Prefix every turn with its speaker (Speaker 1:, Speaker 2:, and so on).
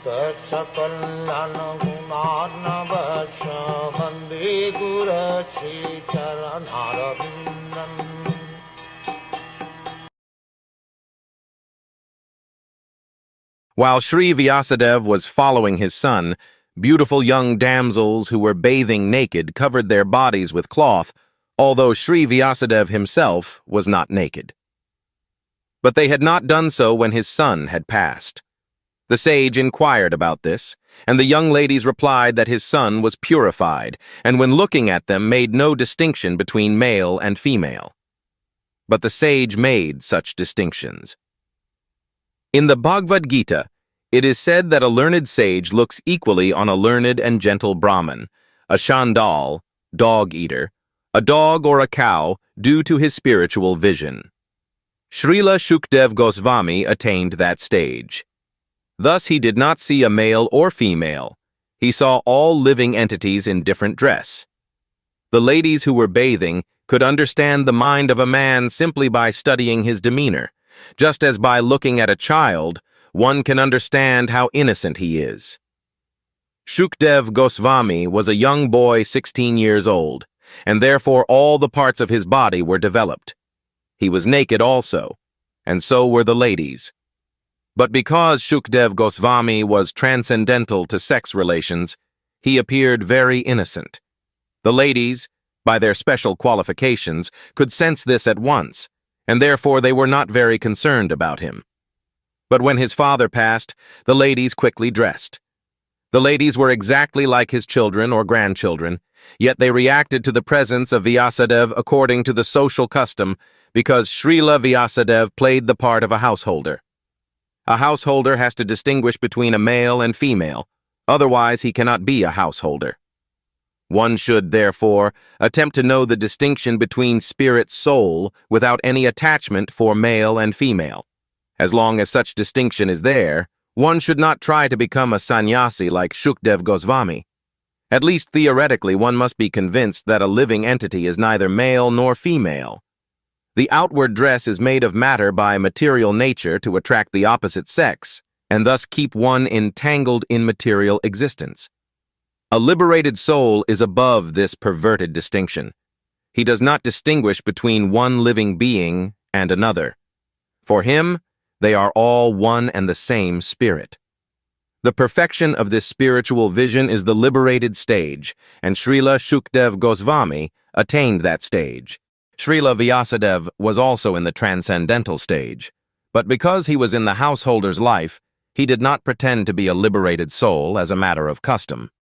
Speaker 1: सकल्यान गुणार्णवश Vande गुरश्री चरणारविन्दम्।
Speaker 2: While Sri Vyasadeva was following his son, beautiful young damsels who were bathing naked covered their bodies with cloth, although Sri Vyasadeva himself was not naked. But they had not done so when his son had passed. The sage inquired about this, and the young ladies replied that his son was purified, and when looking at them made no distinction between male and female. But the sage made such distinctions. In the Bhagavad Gita, it is said that a learned sage looks equally on a learned and gentle Brahmin, a Chandal, dog-eater, a dog or a cow, due to his spiritual vision. Srila Shukdev Goswami attained that stage. Thus he did not see a male or female. He saw all living entities in different dress. The ladies who were bathing could understand the mind of a man simply by studying his demeanor, just as by looking at a child, one can understand how innocent he is. Shukdev Goswami was a young boy 16 years old, and therefore all the parts of his body were developed. He was naked also, and so were the ladies. But because Shukdev Goswami was transcendental to sex relations, he appeared very innocent. The ladies, by their special qualifications, could sense this at once, and therefore they were not very concerned about him. But when his father passed, the ladies quickly dressed. The ladies were exactly like his children or grandchildren, yet they reacted to the presence of Vyasadeva according to the social custom, because Srila Vyasadeva played the part of a householder. A householder has to distinguish between a male and female, otherwise he cannot be a householder. One should, therefore, attempt to know the distinction between spirit-soul without any attachment for male and female. As long as such distinction is there, one should not try to become a sannyasi like Shukdev Goswami. At least theoretically, one must be convinced that a living entity is neither male nor female. The outward dress is made of matter by material nature to attract the opposite sex, and thus keep one entangled in material existence. A liberated soul is above this perverted distinction. He does not distinguish between one living being and another. For him, they are all one and the same spirit. The perfection of this spiritual vision is the liberated stage, and Srila Shukdev Goswami attained that stage. Srila Vyasadeva was also in the transcendental stage, but because he was in the householder's life, he did not pretend to be a liberated soul as a matter of custom.